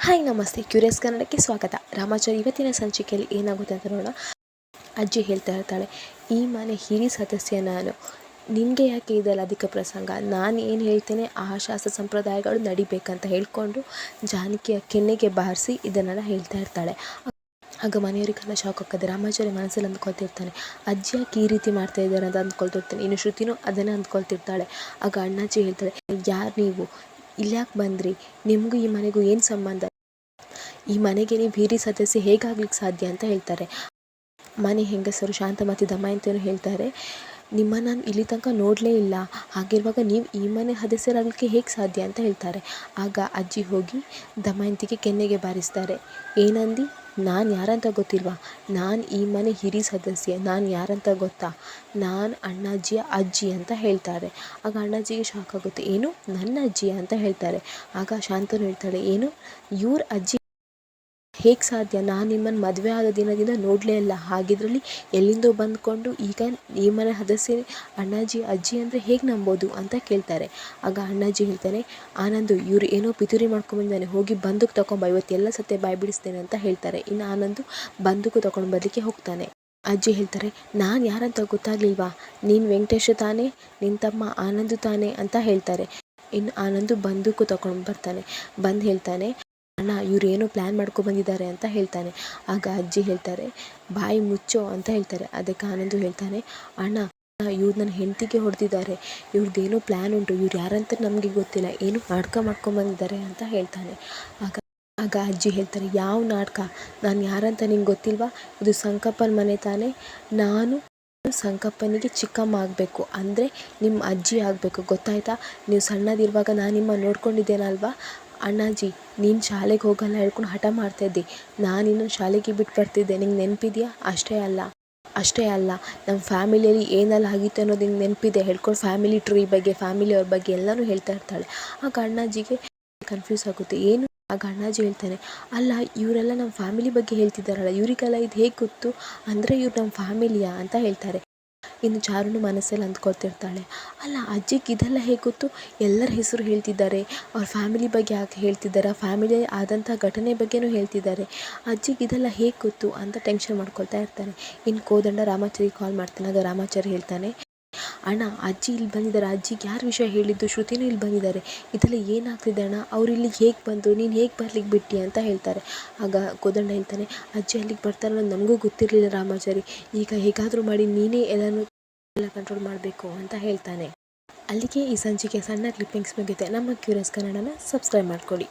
Hi ನಮಸ್ತೆ, curious ಕನ್ನಡಕ್ಕೆ ಸ್ವಾಗತ. ರಾಮಾಚಾರಿ ಇವತ್ತಿನ ಸಂಚಿಕೆಯಲ್ಲಿ ಏನಾಗುತ್ತೆ ಅಂತ ನೋಡೋಣ. ಅಜ್ಜಿ ಹೇಳ್ತಾ ಇರ್ತಾಳೆ, ಈ ಮನೆ ಹಿರಿಯ ಸದಸ್ಯ ನಾನು, ನಿನಗೆ ಯಾಕೆ ಇದೆಲ್ಲ ಅಧಿಕ ಪ್ರಸಂಗ, ನಾನು ಏನು ಹೇಳ್ತೇನೆ ಆ ಶಾಸ್ತ್ರ ಸಂಪ್ರದಾಯಗಳು ನಡಿಬೇಕಂತ ಹೇಳ್ಕೊಂಡು ಜಾನಕಿಯ ಕೆನ್ನೆಗೆ ಬಾರಿಸಿ ಇದನ್ನೆಲ್ಲ ಹೇಳ್ತಾ ಇರ್ತಾಳೆ. ಆಗ ಮನೆಯವರಿಗೆಲ್ಲ ಶಾಕ್ ಹೋಗ್ತದೆ. ರಾಮಾಚಾರಿ ಮನಸ್ಸಲ್ಲಿ ಅಂದ್ಕೊಳ್ತಿರ್ತಾನೆ, ಅಜ್ಜಿ ಯಾಕೆ ಈ ರೀತಿ ಮಾಡ್ತಾ ಇದ್ದಾರೆ ಅಂತ ಅಂದ್ಕೊಳ್ತಿರ್ತಾನೆ. ಇನ್ನು ಶ್ರುತಿನೂ ಅದನ್ನೇ ಅಂದ್ಕೊಳ್ತಿರ್ತಾಳೆ. ಆಗ ಅಣ್ಣಾಜಿ ಹೇಳ್ತಾಳೆ, ಯಾರು ನೀವು, ಇಲ್ಯಾಕೆ ಬಂದ್ರಿ, ನಿಮಗೂ ಈ ಮನೆಗೂ ಏನು ಸಂಬಂಧ, ಈ ಮನೆಗೆ ನೀವು ಹಿರಿಯ ಸದಸ್ಯ ಹೇಗಾಗ್ಲಿಕ್ಕೆ ಸಾಧ್ಯ ಅಂತ ಹೇಳ್ತಾರೆ. ಮನೆ ಹೆಂಗಸರು ಶಾಂತಮತಿ ದಮಯಂತಿಯನ್ನು ಹೇಳ್ತಾರೆ, ನಿಮ್ಮನ್ನು ನಾನು ಇಲ್ಲಿ ತನಕ ನೋಡಲೇ ಇಲ್ಲ, ಹಾಗಿರುವಾಗ ನೀವು ಈ ಮನೆ ಸದಸ್ಯರಾಗಲಿಕ್ಕೆ ಹೇಗೆ ಸಾಧ್ಯ ಅಂತ ಹೇಳ್ತಾರೆ. ಆಗ ಅಜ್ಜಿ ಹೋಗಿ ದಮಯಂತಿಗೆ ಕೆನ್ನೆಗೆ ಬಾರಿಸ್ತಾರೆ. ಏನಂದು, ನಾನು ಯಾರಂತ ಗೊತ್ತಿಲ್ವಾ, ನಾನು ಈ ಮನೆ ಹಿರಿಯ ಸದಸ್ಯೆ, ನಾನು ಯಾರಂತ ಗೊತ್ತಾ, ನಾನು ಅಣ್ಣಾಜಿಯ ಅಜ್ಜಿ ಅಂತ ಹೇಳ್ತಾರೆ. ಆಗ ಅಣ್ಣಾಜಿಗೆ ಶಾಕ್ ಆಗುತ್ತೆ, ಏನು ನನ್ನ ಅಜ್ಜಿಯ ಅಂತ ಹೇಳ್ತಾರೆ. ಆಗ ಶಾಂತನು ಹೇಳ್ತಾಳೆ, ಏನು ಇವ್ರ ಅಜ್ಜಿ ಹೇಗೆ ಸಾಧ್ಯ, ನಾನು ನಿಮ್ಮನ್ನು ಮದುವೆ ಆದ ದಿನದಿಂದ ನೋಡಲೇ ಇಲ್ಲ, ಹಾಗಿದ್ರಲ್ಲಿ ಎಲ್ಲಿಂದೋ ಬಂದ್ಕೊಂಡು ಈಗ ಈ ಮನೆ ಸದಸ್ಯ ಅಣ್ಣಾಜಿ ಅಜ್ಜಿ ಅಂದರೆ ಹೇಗೆ ನಂಬೋದು ಅಂತ ಕೇಳ್ತಾರೆ. ಆಗ ಅಣ್ಣಾಜಿ ಹೇಳ್ತಾನೆ, ಆನಂದು ಇವರು ಏನೋ ಪಿತೂರಿ ಮಾಡ್ಕೊಂಡ್ಬಂದಿದ್ದಾನೆ, ಹೋಗಿ ಬಂದೂಕು ತೊಗೊಂಬ, ಇವತ್ತೆಲ್ಲ ಸತ್ಯ ಬಾಯಿ ಬಿಡಿಸ್ತೇನೆ ಅಂತ ಹೇಳ್ತಾರೆ. ಇನ್ನು ಆನಂದು ಬಂದೂಕು ತೊಗೊಂಡು ಬರಲಿಕ್ಕೆ ಹೋಗ್ತಾನೆ. ಅಜ್ಜಿ ಹೇಳ್ತಾರೆ, ನಾನು ಯಾರಂತ ಗೊತ್ತಾಗಲಿಲ್ವಾ, ನೀನು ವೆಂಕಟೇಶ ತಾನೇ, ನಿನ್ನ ತಮ್ಮ ಆನಂದು ತಾನೇ ಅಂತ ಹೇಳ್ತಾರೆ. ಇನ್ನು ಆನಂದು ಬಂದೂಕು ತೊಗೊಂಡು ಬರ್ತಾನೆ. ಬಂದು ಹೇಳ್ತಾನೆ, ಅಣ್ಣ ಇವ್ರು ಏನೋ ಪ್ಲ್ಯಾನ್ ಮಾಡ್ಕೊಬಂದಿದ್ದಾರೆ ಅಂತ ಹೇಳ್ತಾನೆ. ಆಗ ಅಜ್ಜಿ ಹೇಳ್ತಾರೆ, ಬಾಯಿ ಮುಚ್ಚೋ ಅಂತ ಹೇಳ್ತಾರೆ. ಅದಕ್ಕೆ ಆನಂದು ಹೇಳ್ತಾನೆ, ಅಣ್ಣ ಇವ್ರು ನನ್ನ ಹೆಂಡತಿಗೆ ಹೊಡೆದಿದ್ದಾರೆ, ಇವ್ರದ್ದೇನೋ ಪ್ಲ್ಯಾನ್ ಉಂಟು, ಇವ್ರು ಯಾರಂತ ನಮಗೆ ಗೊತ್ತಿಲ್ಲ, ಏನು ನಾಟಕ ಮಾಡ್ಕೊಂಬಂದಿದ್ದಾರೆ ಅಂತ ಹೇಳ್ತಾನೆ. ಆಗ ಆಗ ಅಜ್ಜಿ ಹೇಳ್ತಾರೆ, ಯಾವ ನಾಟಕ, ನಾನು ಯಾರಂತ ನಿಂಗೆ ಗೊತ್ತಿಲ್ವಾ, ಇದು ಸಂಕಪ್ಪನ ಮನೆ ತಾನೇ, ನಾನು ಸಂಕಪ್ಪನಿಗೆ ಚಿಕ್ಕಮ್ಮ ಆಗಬೇಕು, ಅಂದರೆ ನಿಮ್ಮ ಅಜ್ಜಿ ಆಗಬೇಕು, ಗೊತ್ತಾಯ್ತಾ, ನೀವು ಸಣ್ಣದಿರುವಾಗ ನಾನು ನಿಮ್ಮ ನೋಡ್ಕೊಂಡಿದ್ದೇನಲ್ವಾ, ಅಣ್ಣಾಜಿ ನೀನು ಶಾಲೆಗೆ ಹೋಗಲ್ಲ ಹೇಳ್ಕೊಂಡು ಹಠ ಮಾಡ್ತಾಯಿದ್ದೆ, ನಾನು ಇನ್ನೊಂದು ಶಾಲೆಗೆ ಬಿಟ್ಟು ಬರ್ತಿದ್ದೆ, ನಿಂಗೆ ನೆನಪಿದೆಯಾ, ಅಷ್ಟೇ ಅಲ್ಲ ನಮ್ಮ ಫ್ಯಾಮಿಲಿಯಲ್ಲಿ ಏನೆಲ್ಲ ಆಗಿತ್ತು ಅನ್ನೋದು ನಿಂಗೆ ನೆನಪಿದೆ ಹೇಳ್ಕೊಂಡು ಫ್ಯಾಮಿಲಿ ಟ್ರೀ ಬಗ್ಗೆ, ಫ್ಯಾಮಿಲಿಯವ್ರ ಬಗ್ಗೆ ಎಲ್ಲನೂ ಹೇಳ್ತಾ ಇರ್ತಾಳೆ. ಆಗ ಅಣ್ಣಾಜಿಗೆ ಕನ್ಫ್ಯೂಸ್ ಆಗುತ್ತೆ, ಏನು. ಆಗ ಅಣ್ಣಾಜಿ ಹೇಳ್ತಾನೆ, ಅಲ್ಲ ಇವರೆಲ್ಲ ನಮ್ಮ ಫ್ಯಾಮಿಲಿ ಬಗ್ಗೆ ಹೇಳ್ತಿದ್ದಾರಲ್ಲ, ಇವರಿಗೆಲ್ಲ ಇದು ಹೇಗೆ ಗೊತ್ತು, ಅಂದರೆ ಇವ್ರು ನಮ್ಮ ಫ್ಯಾಮಿಲಿಯಾ ಅಂತ ಹೇಳ್ತಾರೆ. ಇನ್ನು ಚಾರುನು ಮನಸ್ಸಲ್ಲಿ ಅಂದ್ಕೊಳ್ತಿರ್ತಾಳೆ, ಅಲ್ಲ ಅಜ್ಜಿಗೆ ಇದೆಲ್ಲ ಹೇಗೆ ಗೊತ್ತು, ಎಲ್ಲರ ಹೆಸರು ಹೇಳ್ತಿದ್ದಾರೆ, ಅವ್ರ ಫ್ಯಾಮಿಲಿ ಬಗ್ಗೆ ಯಾಕೆ ಹೇಳ್ತಿದ್ದಾರೆ, ಆ ಫ್ಯಾಮಿಲಿ ಆದಂಥ ಘಟನೆ ಬಗ್ಗೆನೂ ಹೇಳ್ತಿದ್ದಾರೆ, ಅಜ್ಜಿಗೆ ಇದೆಲ್ಲ ಹೇಗೆ ಗೊತ್ತು ಅಂತ ಟೆನ್ಷನ್ ಮಾಡ್ಕೊಳ್ತಾ ಇರ್ತಾನೆ. ಇನ್ನು ಕೋದಂಡ ರಾಮಾಚಾರಿಗೆ ಕಾಲ್ ಮಾಡ್ತಾನೆ. ಆಗ ರಾಮಾಚಾರಿ ಹೇಳ್ತಾನೆ, ಅಣ್ಣ ಅಜ್ಜಿ ಇಲ್ಲಿ ಬಂದಿದ್ದಾರೆ, ಅಜ್ಜಿಗೆ ಯಾರು ವಿಷಯ ಹೇಳಿದ್ದು, ಶ್ರುತಿನೂ ಇಲ್ಲಿ ಬಂದಿದ್ದಾರೆ, ಇದೆಲ್ಲ ಏನಾಗ್ತಿದೆ ಅಣ್ಣ, ಅವ್ರು ಇಲ್ಲಿಗೆ ಹೇಗೆ ಬಂದರು, ನೀನು ಹೇಗೆ ಬರ್ಲಿಕ್ಕೆ ಬಿಟ್ಟು ಅಂತ ಹೇಳ್ತಾರೆ. ಆಗ ಕೋದಂಡ ಹೇಳ್ತಾನೆ, ಅಜ್ಜಿ ಅಲ್ಲಿಗೆ ಬರ್ತಾರೆ ಅನ್ನೋದು ನಮಗೂ ಗೊತ್ತಿರಲಿಲ್ಲ ರಾಮಾಚಾರಿ, ಈಗ ಹೇಗಾದರೂ ಮಾಡಿ ನೀನೇ ಎಲ್ಲ ಕಂಟ್ರೋಲ್ ಮಾಡಬೇಕು ಅಂತ ಹೇಳ್ತಾನೆ. ಅಲ್ಲಿಗೆ ಈ ಸಂಚಿಕೆ ಸಣ್ಣ ಕ್ಲಿಪ್ಪಿಂಗ್ಸ್ ಮುಗಿದೆ. ನಮ್ಮ ಕ್ಯೂರಿಯಸ್ ಕನ್ನಡನ ಸಬ್ಸ್ಕ್ರೈಬ್ ಮಾಡ್ಕೊಳ್ಳಿ.